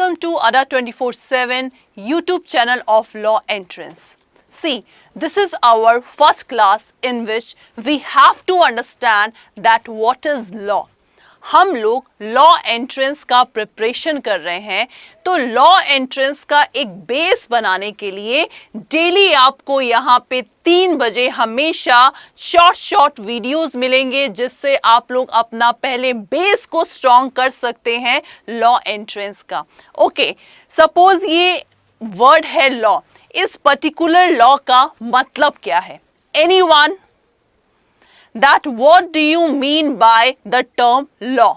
welcome to Ada 24/7 YouTube channel of Law Entrance. See, this is our first class in which we have to understand that what is law. हम लोग law entrance का preparation कर रहे हैं, तो law entrance का एक base बनाने के लिए डेली आपको यहाँ पे 3 बजे हमेशा शॉर्ट वीडियोस मिलेंगे, जिससे आप लोग अपना पहले बेस को स्ट्रॉन्ग कर सकते हैं लॉ एंट्रेंस का. ओके, सपोज ये वर्ड है लॉ. इस पर्टिकुलर लॉ का मतलब क्या है? Anyone? That what do you mean by the term law?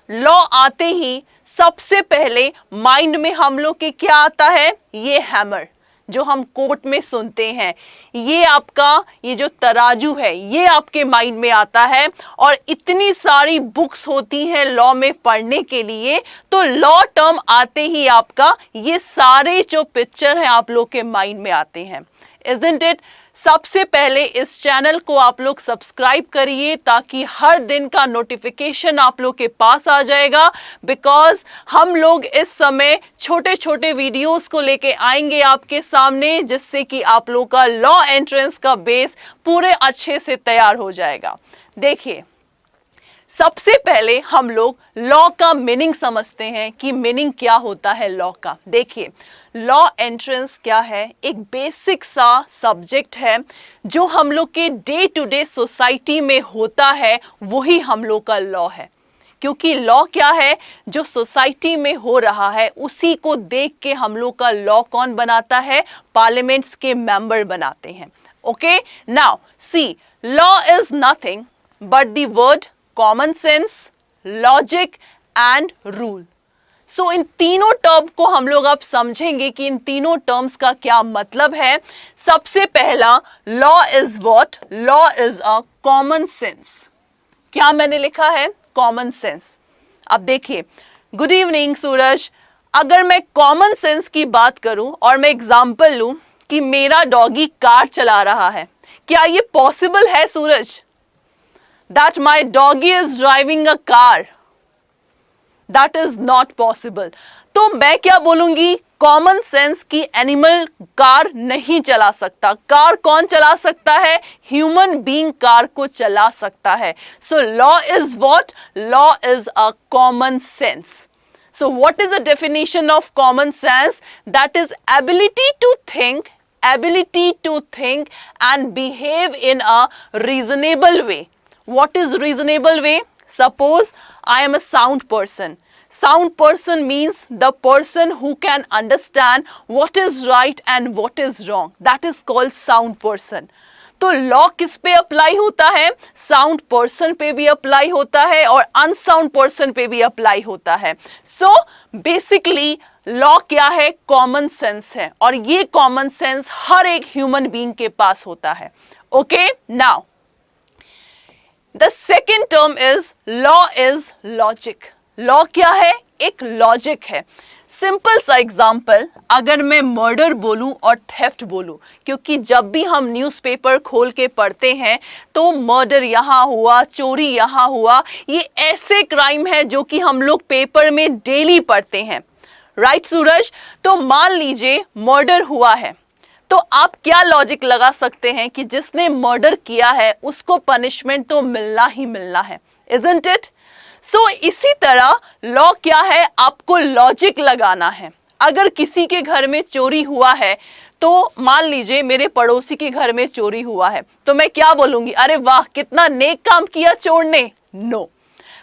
Law आते ही सबसे पहले माइंड में हम लोग के क्या आता है? ये हैमर जो हम कोर्ट में सुनते हैं, ये आपका ये जो तराजू है, ये आपके माइंड में आता है. और इतनी सारी बुक्स होती हैं लॉ में पढ़ने के लिए, तो लॉ टर्म आते ही आपका ये सारे जो पिक्चर हैं आप लोग के माइंड में आते हैं. Isn't it? सबसे पहले इस चैनल को आप लोग सब्सक्राइब करिए ताकि हर दिन का नोटिफिकेशन आप लोग के पास आ जाएगा. बिकॉज हम लोग इस समय छोटे छोटे वीडियोस को लेके आएंगे आपके सामने, जिससे कि आप लोग का लॉ एंट्रेंस का बेस पूरे अच्छे से तैयार हो जाएगा. देखिए, सबसे पहले हम लोग लॉ का मीनिंग समझते हैं कि मीनिंग क्या होता है लॉ का. देखिए, लॉ एंट्रेंस क्या है? एक बेसिक सा सब्जेक्ट है जो हम लोग के डे टू डे सोसाइटी में होता है, वही हम लोग का लॉ है. क्योंकि लॉ क्या है? जो सोसाइटी में हो रहा है उसी को देख के हम लोग का लॉ कौन बनाता है? पार्लियामेंट्स के मेंबर बनाते हैं. Okay, now see, law is nothing but the word common sense, logic and rule. So इन तीनों टर्म को हम लोग अब समझेंगे कि इन तीनों टर्म्स का क्या मतलब है. सबसे पहला, law is what? Law is a common sense. क्या मैंने लिखा है? Common sense. अब देखिए, गुड इवनिंग सूरज. अगर मैं कॉमन सेंस की बात करूं और मैं एग्जांपल लूं कि मेरा डॉगी कार चला रहा है, क्या ये पॉसिबल है सूरज? That my doggy is driving a car. That is not possible. तो मैं क्या बोलूंगी? कॉमन सेंस की एनिमल कार नहीं चला सकता. कार कौन चला सकता है? ह्यूमन बीइंग कार को चला सकता है. So law is what? Law is a common sense. So what is the definition of common sense? That is ability to think and behave in a reasonable way. What is reasonable way? Suppose I am a sound person. Sound person means the person who can understand what is right and what is wrong. That is called sound person. तो law किस पे apply होता है? Sound person पे भी apply होता है और अनसाउंड पर्सन पे भी अप्लाई होता है. सो बेसिकली लॉ क्या है? कॉमन सेंस है, और ये कॉमन सेंस हर एक ह्यूमन बीइंग के पास होता है. Okay, now The second term is law is logic. Law क्या है? एक लॉजिक है. सिंपल सा एग्जाम्पल, अगर मैं मर्डर बोलूं और थेफ्ट बोलूं, क्योंकि जब भी हम न्यूज़पेपर खोल के पढ़ते हैं तो मर्डर यहाँ हुआ, चोरी यहाँ हुआ, ये ऐसे क्राइम है जो कि हम लोग पेपर में डेली पढ़ते हैं. राइट सूरज? तो मान लीजिए मर्डर हुआ है, तो आप क्या लॉजिक लगा सकते हैं कि जिसने मर्डर किया है उसको पनिशमेंट तो मिलना ही मिलना है. Isn't it? सो इसी तरह लॉ क्या है? आपको लॉजिक लगाना है. अगर किसी के घर में चोरी हुआ है, तो मान लीजिए मेरे पड़ोसी के घर में चोरी हुआ है, तो मैं क्या बोलूंगी? अरे वाह, कितना नेक काम किया चोर ने. नो,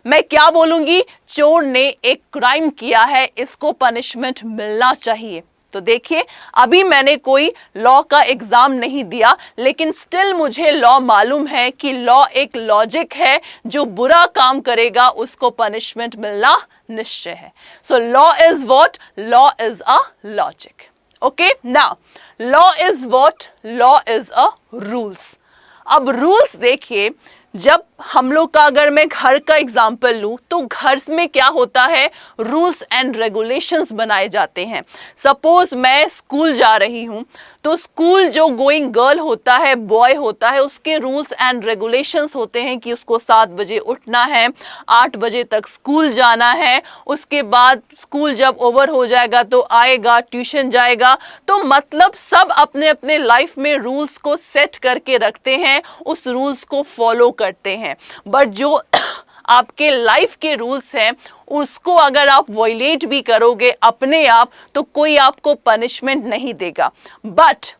मैं क्या बोलूंगी? चोर ने एक क्राइम किया है, इसको पनिशमेंट मिलना चाहिए. तो देखिए, अभी मैंने कोई लॉ का एग्जाम नहीं दिया, लेकिन स्टिल मुझे लॉ मालूम है कि लॉ एक लॉजिक है. जो बुरा काम करेगा उसको पनिशमेंट मिलना निश्चय है. So law is what? Law is a logic. Okay, now law is what? Law is a rules. अब रूल्स देखिए, जब हम लोग का, अगर मैं घर का एग्जाम्पल लूँ तो घर में क्या होता है, रूल्स एंड रेगुलेशंस बनाए जाते हैं। सपोज मैं स्कूल जा रही हूँ तो स्कूल जो गोइंग गर्ल होता है, बॉय होता है, उसके रूल्स एंड रेगुलेशंस होते हैं कि उसको 7 बजे उठना है, 8 बजे तक स्कूल जाना है, उसके बाद स्कूल जब ओवर हो जाएगा तो आएगा, ट्यूशन जाएगा। तो मतलब सब अपने अपने लाइफ में रूल्स को सेट करके रखते हैं, उस रूल्स को फॉलो करते हैं। बट जो आपके लाइफ के रूल्स हैं उसको अगर आप वायलेट भी करोगे अपने आप तो कोई आपको पनिशमेंट नहीं देगा। बट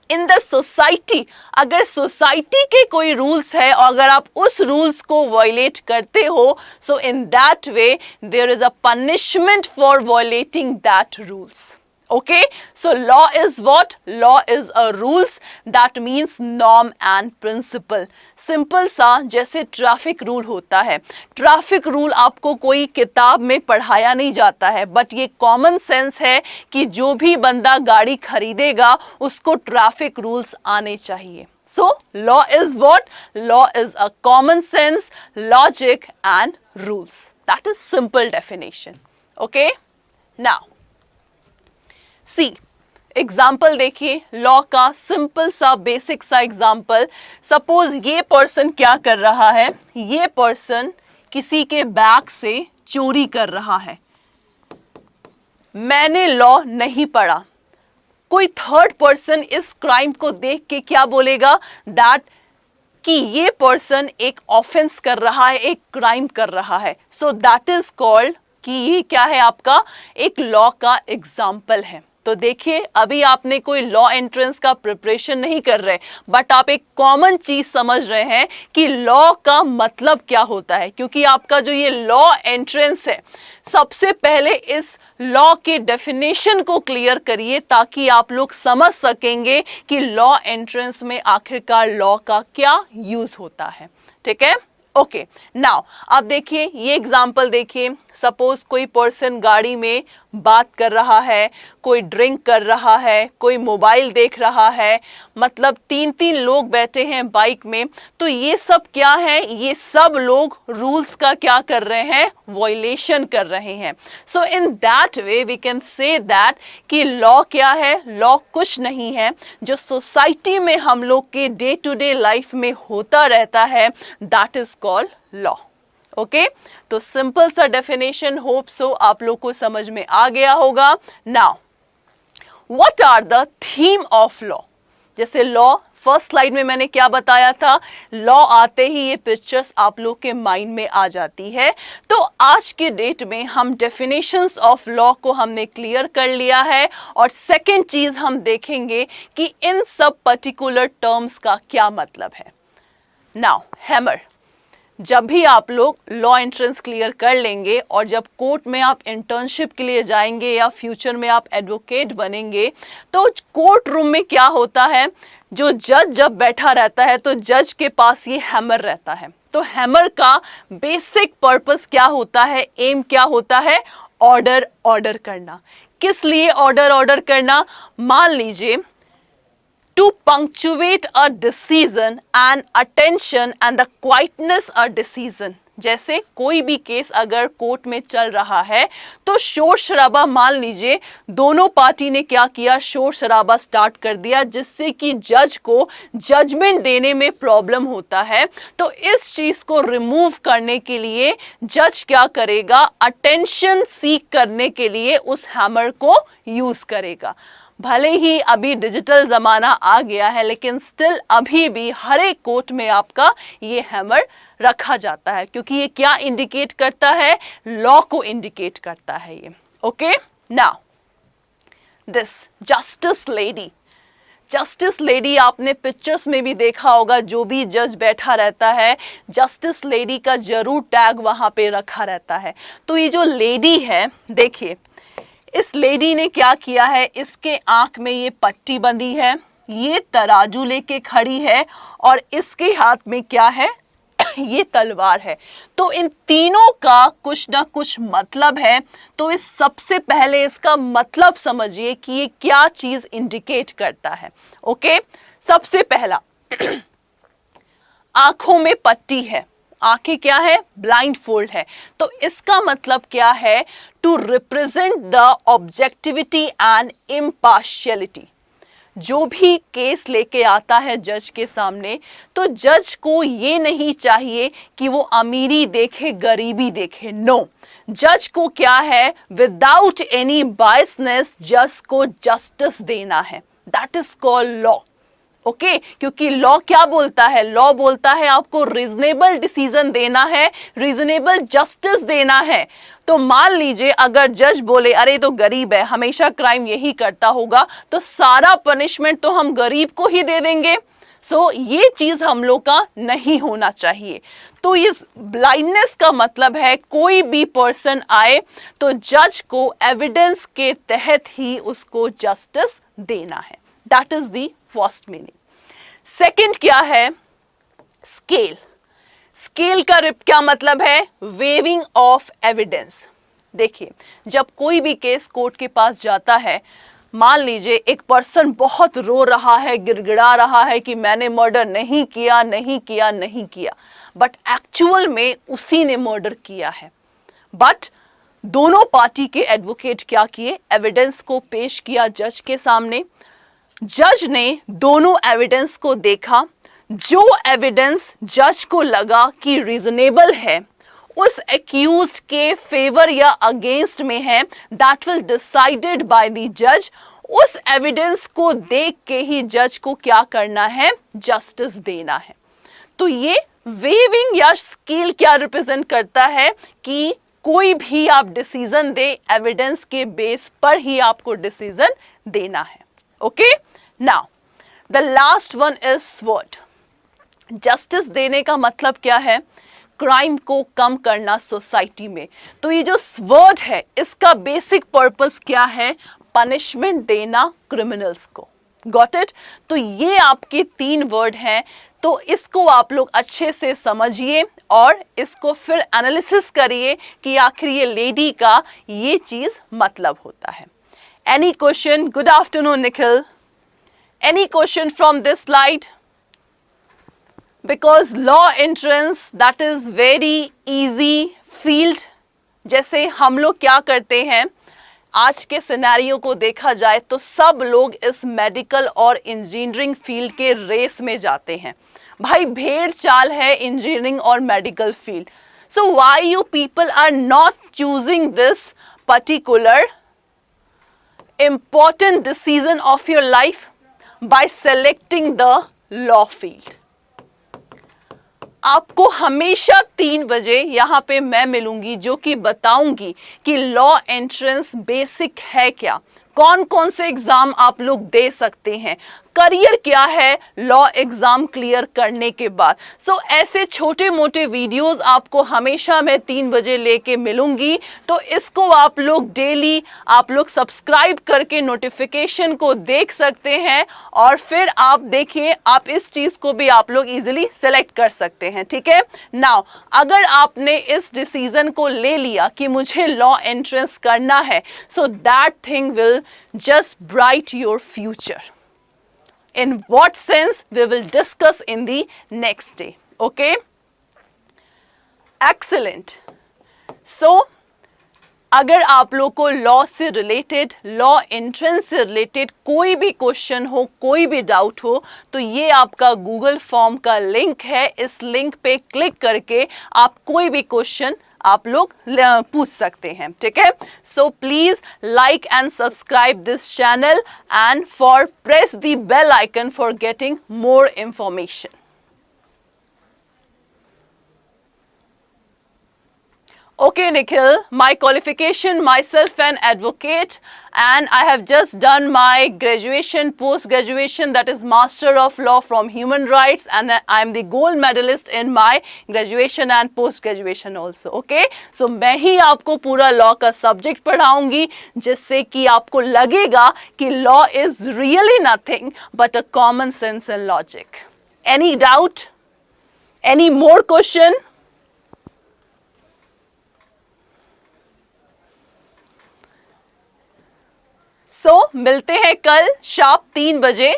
इन द सोसाइटी, अगर सोसाइटी के कोई रूल्स है और अगर आप उस रूल्स को वायलेट करते हो, so in that way there is a punishment for violating that rules. Okay, so law is what? Law is a rules, that means norm and principle. Simple सा जैसे ट्रैफिक रूल होता है, traffic rule आपको कोई किताब में पढ़ाया नहीं जाता है, बट ये कॉमन सेंस है कि जो भी बंदा गाड़ी खरीदेगा उसको ट्रैफिक रूल्स आने चाहिए। So law is what? Law is a common sense, logic and rules. That is simple definition. Okay, now C example देखिए लॉ का, सिंपल सा बेसिक सा एग्जाम्पल। सपोज ये पर्सन क्या कर रहा है, ये पर्सन किसी के बैग से चोरी कर रहा है। मैंने लॉ नहीं पढ़ा, कोई थर्ड पर्सन इस क्राइम को देख के क्या बोलेगा, दैट कि ये पर्सन एक ऑफेंस कर रहा है, एक क्राइम कर रहा है। सो दैट इज कॉल्ड कि ये क्या है, आपका एक लॉ का एग्जाम्पल है। तो देखिए अभी आपने कोई लॉ एंट्रेंस का प्रिपरेशन नहीं कर रहे, बट आप एक कॉमन चीज समझ रहे हैं कि लॉ का मतलब क्या होता है। क्योंकि आपका जो ये लॉ एंट्रेंस है, सबसे पहले इस लॉ के डेफिनेशन को क्लियर करिए ताकि आप लोग समझ सकेंगे कि लॉ एंट्रेंस में आखिरकार लॉ का क्या यूज होता है। ठीक है, ओके। नाउ आप देखिए ये एग्जाम्पल देखिए। सपोज कोई पर्सन गाड़ी में बात कर रहा है, कोई ड्रिंक कर रहा है, कोई मोबाइल देख रहा है, मतलब 3-3 लोग बैठे हैं बाइक में। तो ये सब क्या है, ये सब लोग रूल्स का क्या कर रहे हैं, वायलेशन कर रहे हैं। So in that way we can say that कि लॉ क्या है, लॉ कुछ नहीं है, जो सोसाइटी में हम लोग के डे टू डे लाइफ में होता रहता है, that is called law. Okay, तो सिंपल सा डेफिनेशन, होप सो आप लोग को समझ में आ गया होगा। Now what are the theme of law. जैसे लॉ फर्स्ट स्लाइड में मैंने क्या बताया था, लॉ आते ही ये पिक्चर्स आप लोग के माइंड में आ जाती है। तो आज के डेट में हम डेफिनेशंस ऑफ लॉ को हमने क्लियर कर लिया है, और सेकेंड चीज हम देखेंगे कि इन सब पर्टिकुलर टर्म्स का क्या मतलब है। नाउ हैमर, जब भी आप लोग लॉ एंट्रेंस क्लियर कर लेंगे और जब कोर्ट में आप इंटर्नशिप के लिए जाएंगे या फ्यूचर में आप एडवोकेट बनेंगे, तो कोर्ट रूम में क्या होता है, जो जज जब बैठा रहता है तो जज के पास ये हैमर रहता है। तो हैमर का बेसिक पर्पस क्या होता है, एम क्या होता है, ऑर्डर करना। किस लिए ऑर्डर करना, मान लीजिए to punctuate a decision and attention and the quietness a decision। जैसे कोई भी केस अगर कोर्ट में चल रहा है तो शोर शराबा, मान लीजिए दोनों पार्टी ने क्या किया, शोर शराबा स्टार्ट कर दिया, जिससे कि जज को जजमेंट देने में प्रॉब्लम होता है। तो इस चीज को रिमूव करने के लिए जज क्या करेगा, अटेंशन सीक करने के लिए उस हैमर को यूज करेगा। भले ही अभी डिजिटल ज़माना आ गया है, लेकिन स्टिल अभी भी हर एक कोर्ट में आपका ये हैमर रखा जाता है, क्योंकि ये क्या इंडिकेट करता है, लॉ को इंडिकेट करता है ये। Okay, now this justice lady. Justice lady आपने पिक्चर्स में भी देखा होगा, जो भी जज बैठा रहता है जस्टिस लेडी का जरूर टैग वहाँ पे रखा रहता है। तो ये जो लेडी है, देखिए इस लेडी ने क्या किया है, इसके आंख में ये पट्टी बंधी है, ये तराजू लेके खड़ी है, और इसके हाथ में क्या है, ये तलवार है। तो इन तीनों का कुछ ना कुछ मतलब है। तो इस सबसे पहले इसका मतलब समझिए कि ये क्या चीज इंडिकेट करता है। ओके, सबसे पहला आंखों में पट्टी है, आंखें क्या है, ब्लाइंड फोल्ड है। तो इसका मतलब क्या है, to represent the objectivity and impartiality. जो भी केस लेके आता है जज के सामने, तो जज को ये नहीं चाहिए कि वो अमीरी देखे गरीबी देखे, नो। जज को क्या है, विदाउट एनी बायसनेस जज को जस्टिस देना है। That is called law. Okay, क्योंकि लॉ क्या बोलता है, लॉ बोलता है आपको रीजनेबल डिसीजन देना है, रीजनेबल जस्टिस देना है। तो मान लीजिए अगर जज बोले अरे तो गरीब है, हमेशा क्राइम यही करता होगा, तो सारा पनिशमेंट तो हम गरीब को ही दे देंगे। सो ये चीज हम लोग का नहीं होना चाहिए। तो इस ब्लाइंडनेस का मतलब है कोई भी पर्सन आए तो जज को एविडेंस के तहत ही उसको जस्टिस देना है। That is the first meaning. Second क्या है, स्केल। स्केल का क्या मतलब है, वेविंग ऑफ एविडेंस। देखिए, जब कोई भी केस कोर्ट के पास जाता है, मान लीजिए एक पर्सन बहुत रो रहा है, गिड़गिड़ा रहा है कि मैंने मर्डर नहीं किया नहीं किया नहीं किया, बट एक्चुअल में उसी ने मर्डर किया है। बट दोनों पार्टी के एडवोकेट क्या किए, एविडेंस को पेश किया जज के सामने। जज ने दोनों एविडेंस को देखा, जो एविडेंस जज को लगा कि रीजनेबल है, उस एक्यूज्ड के फेवर या अगेंस्ट में है, that will decided by the जज। उस एविडेंस को देख के ही जज को क्या करना है, जस्टिस देना है। तो ये वेविंग या स्केल क्या रिप्रेजेंट करता है कि कोई भी आप डिसीजन दे, एविडेंस के बेस पर ही आपको डिसीजन देना है। Okay, now the last one is sword. Justice देने का मतलब क्या है, क्राइम को कम करना सोसाइटी में। तो ये जो स्वर्ड है, इसका बेसिक पर्पस क्या है, पनिशमेंट देना क्रिमिनल्स को। Got it? तो ये आपके 3 वर्ड हैं, तो इसको आप लोग अच्छे से समझिए और इसको फिर एनालिसिस करिए कि आखिर ये लेडी का ये चीज मतलब होता है। Any question? Good afternoon Nikhil. Any question from this slide? Because law entrance that is very easy field. जैसे हम लोग क्या करते हैं, आज के सिनेरियो को देखा जाए तो सब लोग इस मेडिकल और इंजीनियरिंग फील्ड के रेस में जाते हैं। भाई भेड़ चाल है इंजीनियरिंग और medical field. So why you people are not choosing this particular important decision of your life by selecting the law field? आपको हमेशा 3 बजे यहाँ पे मैं मिलूंगी, जो कि बताऊंगी कि लॉ एंट्रेंस बेसिक है क्या, कौन कौन से एग्जाम आप लोग दे सकते हैं, करियर क्या है लॉ एग्जाम क्लियर करने के बाद। सो ऐसे छोटे मोटे वीडियोस आपको हमेशा मैं 3 बजे लेके मिलूंगी। तो इसको आप लोग डेली आप लोग सब्सक्राइब करके नोटिफिकेशन को देख सकते हैं, और फिर आप देखिए, आप इस चीज को भी आप लोग इजीली सेलेक्ट कर सकते हैं। ठीक है, नाउ अगर आपने इस डिसीजन को ले लिया कि मुझे लॉ एंट्रेंस करना है, so that thing will just bright your future. In what sense we will discuss in the next day. Okay, excellent. So अगर आप लोग को लॉ से रिलेटेड, लॉ एंट्रेंस से रिलेटेड कोई भी क्वेश्चन हो, कोई भी डाउट हो, तो ये आपका गूगल फॉर्म का लिंक है। इस लिंक पे क्लिक करके आप कोई भी क्वेश्चन आप लोग पूछ सकते हैं। ठीक है, so please like and subscribe this channel and for press the bell icon for getting more information. Okay, Nikhil, my qualification, myself an advocate, and I have just done my graduation, post-graduation, that is Master of Law from Human Rights, and I am the gold medalist in my graduation and post-graduation also. Okay, so मैं ही आपको पूरा law का subject पढ़ाऊंगी, जिससे कि आपको लगेगा कि law is really nothing but a common sense and logic. Any doubt? Any more question? सो मिलते हैं कल शार्प 3 बजे।